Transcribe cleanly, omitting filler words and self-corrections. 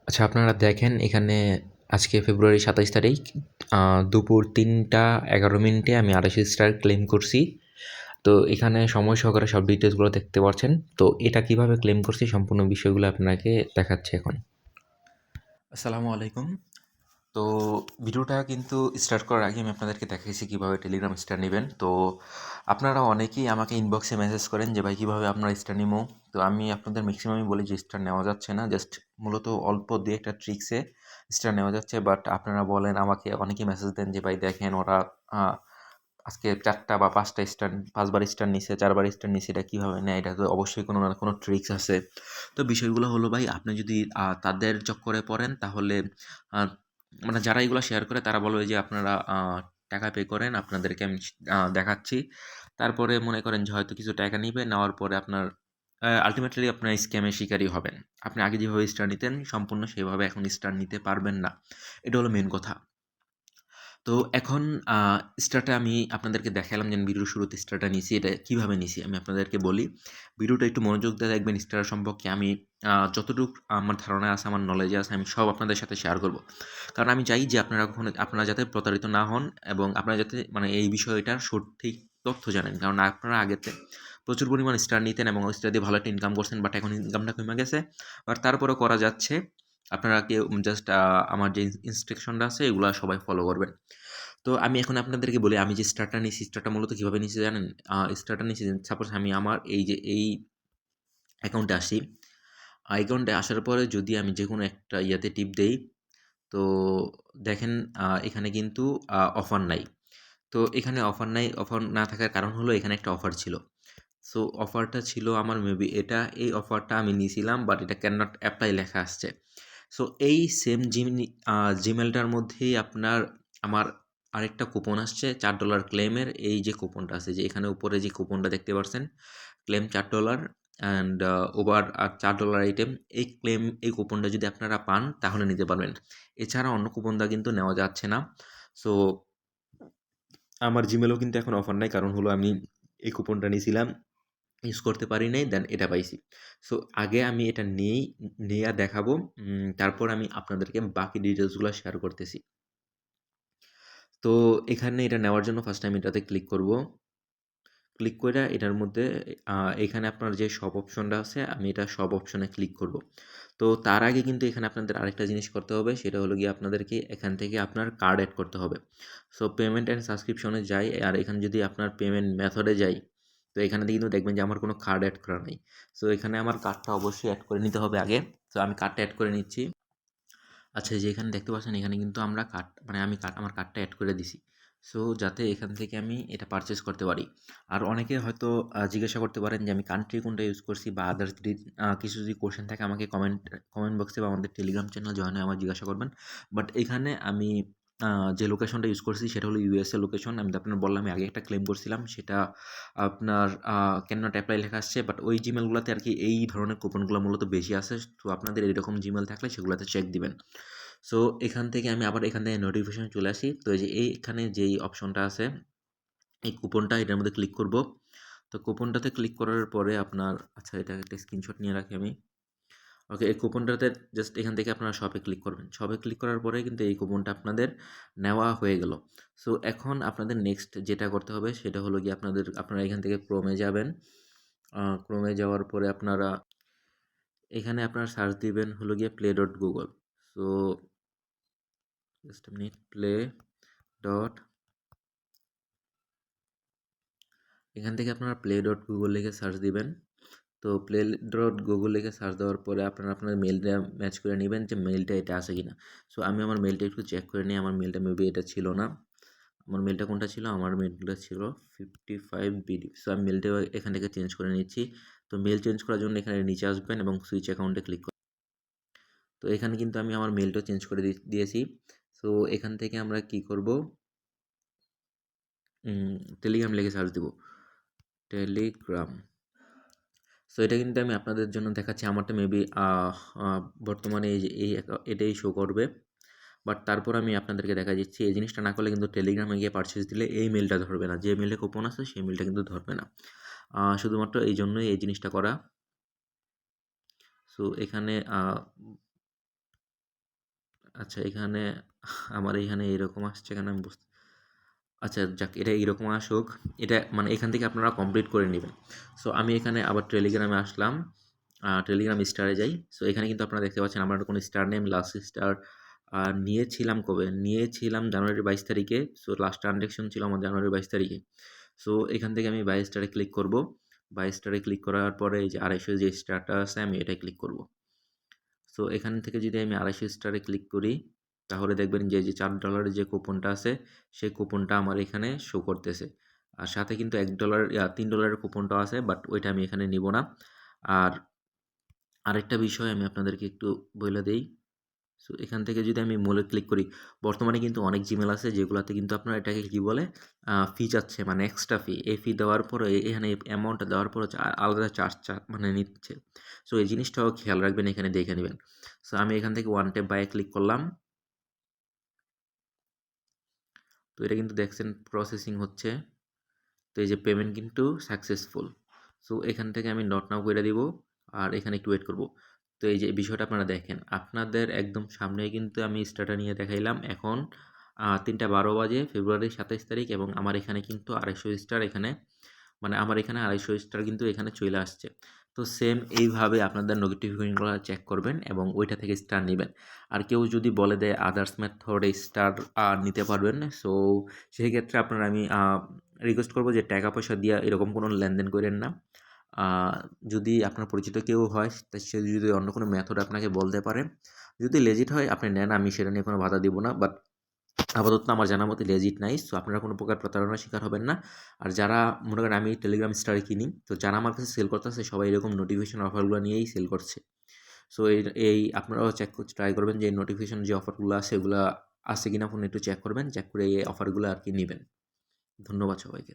আচ্ছা, আপনারা দেখেন এখানে আজকে ফেব্রুয়ারি ২৭ তারিখ দুপুর ৩টা ১১ মিনিটে আমি ২৮০ স্টার ক্লেম করছি। তো এখানে সময় সহকারে সব ডিটেইলসগুলো দেখতে পাচ্ছেন। তো এটা কিভাবে ক্লেম করছি সম্পূর্ণ বিষয়গুলো আপনাকে দেখাচ্ছি এখন। আসসালামু আলাইকুম। তো ভিডিওটা কিন্তু স্টার্ট করার আগে আমি আপনাদেরকে দেখাইছি কীভাবে টেলিগ্রাম স্টার নেবেন। তো আপনারা অনেকেই আমাকে ইনবক্সে মেসেজ করেন যে ভাই কীভাবে আপনারা স্টার নিবো। তো আমি আপনাদের ম্যাক্সিমামই বলি যে স্টার নেওয়া যাচ্ছে না, জাস্ট মূলত অল্প দিয়ে একটা ট্রিক্সে স্টার নেওয়া যাচ্ছে। বাট আপনারা বলেন, আমাকে অনেকেই মেসেজ দেন যে ভাই দেখেন ওরা আজকে ৪টা বা ৫টা স্টার ৫ বার স্টার নিছে, ৪ বার স্টার নিছে, এটা কীভাবে নেয়? এটা তো অবশ্যই কোনো না কোনো ট্রিক্স আছে। তো বিষয়গুলো হলো ভাই, আপনি যদি তাদের চক্করে পড়েন তাহলে আ মানে যারা এগুলা শেয়ার করে তারা বলবে যে আপনারা টাকা পে করেন, আপনাদেরকে আমি দেখাচ্ছি। তারপরে মনে করেন যে হয়তো কিছু টাকা নিবে, নেওয়ার পরে আপনার আল্টিমেটলি আপনার স্ক্যামের শিকারই হবেন। আপনি আগে যেভাবে স্টার নিতেন সম্পূর্ণ সেভাবে এখন স্টার নিতে পারবেন না। এটা হলো মেইন কথা। তো এখন আ স্টারটা আমি আপনাদেরকে দেখালাম যে ভিডিওর শুরুতে স্টারটা নিছি। এটা কিভাবে নিছি আমি আপনাদেরকে বলি। ভিডিওটা একটু মনোযোগ দিয়ে দেখবেন। স্টার সম্পর্কে আমি যতটুক আমার ধারণা আছে, আমার নলেজে আছে, আমি সব আপনাদের সাথে শেয়ার করব। কারণ আমি চাই যে আপনারা যাতে প্রতারিত না হন এবং আপনারা যাতে মানে এই বিষয়টার সঠিক তথ্য জানেন। কারণ আপনারা আগেতে প্রচুর পরিমাণ স্টার নিতেন এবং ওই স্টার দিয়ে ভালো একটা ইনকাম করছেন। বাট এখন ইনকামটা কমে গেছে। বাট তারপরেও করা যাচ্ছে। আপনারা কেউ জাস্ট আমার যে ইনস্ট্রাকশনটা আছে এগুলা সবাই ফলো করবেন। তো আমি এখন আপনাদেরকে বলি, আমি যে স্টারটা নিছি, স্টারটা মূলত কিভাবে নিছি জানেন? স্টারটা নিছি, সাপোজ আমি আমার এই অ্যাকাউন্টে আসি। অ্যাকাউন্টে আসার পরে যদি আমি যেকোনো একটা ইয়াতে টিপ দেই, তো দেখেন এখানে কিন্তু অফার নাই। তো এখানে অফার নাই, অফার না থাকার কারণ হলো এখানে একটা অফার ছিল। সো অফারটা ছিল আমার মেবি এই অফারটা আমি নিছিলাম, বাট এটা ক্যান নট এপ্লাই লেখা আসছে। সো এই সেম জিমেলটার মধ্যেই আমার আরেকটা কুপন আসছে $৪ ক্লেমের। এই যে কুপনটা আছে, যে এখানে উপরে যে কুপনটা দেখতে পাচ্ছেন, ক্লেম $৪ অ্যান্ড ওভার $৪ আইটেম। এই কুপনটা যদি আপনারা পান তাহলে নিতে পারবেন। এছাড়া অন্য কুপনটা কিন্তু নেওয়া যাচ্ছে না। সো আমার জিমেলেও কিন্তু এখন অফার নাই, কারণ হলো আমি এই কুপনটা নিয়েছিলাম, ইউজ করতে পারি নাই, দেন এটা পাইছি। সো আগে আমি এটা নেয়া দেখাবো। তারপর আমি আপনাদেরকে বাকি ডিটেইলসগুলো শেয়ার করতেছি। তো এখানে এটা নেওয়ার জন্য ফার্স্ট আমি এটাতে ক্লিক করব। ক্লিক কইরা এটার মধ্যে এখানে আপনার যে সব অপশনটা আছে, আমি এটা সব অপশনে ক্লিক করব। তো তার আগে কিন্তু এখানে আপনাদের আরেকটা জিনিস করতে হবে, সেটা হলো গিয়ে আপনাদেরকে এখান থেকে আপনার কার্ড এড করতে হবে। সো পেমেন্ট অ্যান্ড সাবস্ক্রিপশনে যাই, আর এখানে যদি আপনার পেমেন্ট মেথডে যাই, তো এখানে কিন্তু দেখবেন যে আমার কোনো কার্ড এড করা নাই। সো এখানে আমার কার্ডটা অবশ্যই এড করে নিতে হবে আগে। তো আমি কার্ডটা এড করে নিচ্ছি। আচ্ছা, এই যে এখানে দেখতে পাচ্ছেন, এখানে কিন্তু আমরা আমার কার্ডটা এড করে দিছি। সো যাতে এখান থেকে আমি এটা পারচেজ করতে পারি। আর অনেকে হয়তো জিজ্ঞাসা করতে পারেন যে আমি কান্ট্রি কোনটা ইউজ করছি বা আদার্স যদি কিছু যদি কোয়েশ্চেন থাকে আমাকে কমেন্ট বক্সে বা আমাদের টেলিগ্রাম চ্যানেল জয়েন হয়ে আমার জিজ্ঞাসা করবেন। বাট এখানে আমি যে লোকেশনটা ইউজ করছি সেটা হলো ইউএসএ লোকেশন। আমি তো আপনার বললাম আমি আগে একটা ক্লেম করছিলাম, সেটা আপনার ক্যান নট অ্যাপ্লাই লেখা আসছে। বাট ওই জিমেলগুলোতে আরকি এই ধরনের কুপনগুলো মূলত বেশি আসে। তো আপনাদের এরকম জিমেল থাকলে সেগুলোতে চেক দিবেন। সো এখান থেকে আমি আবার এখান থেকে নোটিফিকেশন চলে আসি। তো এই যে এইখানে যেই অপশনটা আছে, এই কুপনটা এটার মধ্যে ক্লিক করব। তো কুপনটাতে ক্লিক করার পরে আপনার আচ্ছা, এটা একটা স্ক্রিনশট নিয়ে রাখি আমি। ওকে, এই কুপনটাতে জাস্ট এখান থেকে আপনারা শপে ক্লিক করবেন। শপে ক্লিক করার পরে কিন্তু এই কুপনটা আপনাদের নেওয়া হয়ে গেল। সো এখন আপনাদের নেক্সট যেটা করতে হবে সেটা হলো গিয়ে আপনারা এখান থেকে ক্রোমে যাবেন। ক্রোমে যাওয়ার পরে এখানে আপনারা সার্চ দিবেন হলো গিয়ে play.google। So just a minute, dot এখান থেকে আপনারা play.google লিখে সার্চ দিবেন। তো play.google লিখে সার্চ দেওয়ার পরে আপনারা আপনার মেইলটা ম্যাচ করে নেবেন যে মেইলটা এটা আছে কিনা। সো আমি আমার মেইলটা একটু চেক করে নিই। আমার মেইলটা মেবি এটা ছিল না। আমার মেইলটা কোনটা ছিল? আমার মেইলটা ছিল 55BD। সো আমি মেইলটা এখান থেকে চেঞ্জ করে নিচ্ছি। তো মেইল চেঞ্জ করার জন্য এখানে নিচে আসবেন এবং সুইচ অ্যাকাউন্টে ক্লিক করবেন। তো এখানে কিন্তু আমি আমার মেইলটা চেঞ্জ করে দিয়েছি। সো এখান থেকে আমরা কি করব? টেলিগ্রাম লিখে সার্চ দিব। টেলিগ্রাম। সো এটা কিন্তু আমি আপনাদের জন্য দেখাচ্ছি। আমারটা মেবি বর্তমানে এই যে এটাই শো করবে। বাট তারপর আমি আপনাদেরকে দেখা দিচ্ছি, এই জিনিসটা না করলে কিন্তু টেলিগ্রামে গিয়ে পারচেজ দিলে এই মেইলটা ধরবে না। যে মেইলে কুপন আছে সেই মেইলটা কিন্তু ধরবে না। শুধুমাত্র এই জন্যই এই জিনিসটা করা। সো এখানে আচ্ছা এখানে আমার এখানে এরকম আসছে কেন আমি বুঝতে আচ্ছা যাক এটা এইরকম আসুক, এটা মানে এখান থেকে আপনারা কমপ্লিট করে নেবেন। সো আমি এখানে আবার টেলিগ্রামে আসলাম, টেলিগ্রাম স্টারে যাই। সো এখানে কিন্তু আপনারা দেখতে পাচ্ছেন আমার কোনো স্টার নেম লাস্ট স্টার নিয়েছিলাম কবে? নিয়েছিলাম জানুয়ারির 22 তারিখে। সো লাস্ট ট্রানজ্যাকশন ছিল আমার জানুয়ারির 22 তারিখে। সো এখান থেকে আমি 22 স্টারে ক্লিক করব। 22 স্টারে ক্লিক করার পরে এই যে 250 যে স্টারটা আছে আমি এটায় ক্লিক করব। সো এখান থেকে যদি আমি 250 স্টারে ক্লিক করি তাহলে দেখবেন যে $4 যে কুপনটা আছে সেই কুপনটা আমার এখানে শো করতেছে। আর সাথে কিন্তু $1 $3 কুপনটাও আছে, বাট ওইটা আমি এখানে নিব না। আর আরেকটা বিষয় আমি আপনাদেরকে একটু বইলা দেই। সো এখান থেকে যদি আমি মূলে ক্লিক করি, বর্তমানে কিন্তু অনেক জিমেল আছে যেগুলাতে কিন্তু আপনার এটাকে কি বলে ফি চাচ্ছে, মানে এক্সট্রা ফি। এই ফি দেওয়ার পরে এখানে অ্যামাউন্টটা দেওয়ার পরে আলাদা চার্জ মানে নিচ্ছে। সো এই জিনিসটাও খেয়াল রাখবেন, এখানে দেখে নেবেন। সো আমি এখান থেকে ওয়ান ট্যাপ বাই ক্লিক করলাম। তো এটা কিন্তু দেখছেন প্রসেসিং হচ্ছে। তো এই যে পেমেন্ট কিন্তু সাকসেসফুল। সো এখান থেকে আমি নট নাও করে দিব আর এখানে একটু ওয়েট করব। তো এই যে বিষয়টা আপনারা দেখেন আপনাদের একদম সামনে কিন্তু আমি স্টার্টার নিয়ে দেখাইলাম। এখন 3:12 বাজে ফেব্রুয়ারি 27 তারিখ এবং আমার এখানে কিন্তু 250 স্টার এখানে, মানে আমার এখানে 250 স্টার কিন্তু এখানে চলে আসছে। তো সেম এইভাবে আপনাদের নোটিফিকেশনগুলো চেক করবেন এবং ওইটা থেকে স্টার নেবেন। আর কেউ যদি বলে দেয় আদার্স মেথডে স্টার নিতে পারবেন, সো সেই ক্ষেত্রে আপনার আমি রিকোয়েস্ট করবো যে টাকা পয়সা দিয়ে এরকম কোনো লেনদেন করেন না। যদি আপনার পরিচিত কেউ হয় সে যদি অন্য কোনো মেথড আপনাকে বলতে পারে, যদি লেজিট হয় আপনি নেন, আমি সেটা নিয়ে কোনো বাধা দিব না। বাট আপাতত আমার জানা মতে লেজিট নাই, সো আপনারা কোনো প্রকার প্রতারণার শিকার হবেন না। আর যারা মনে করেন আমি টেলিগ্রাম স্টারে কিনি, তো যারা আমার কাছে সেল করতেছে সবাই এরকম নোটিফিকেশন অফারগুলো নিয়েই সেল করছে। সো এই আপনারাও চেক ট্রাই করবেন যে নোটিফিকেশন যে অফারগুলো আছে এগুলো আছে কিনা ফোনে একটু চেক করবেন, চেক করে এই অফারগুলো আর কি নেবেন। ধন্যবাদ সবাইকে।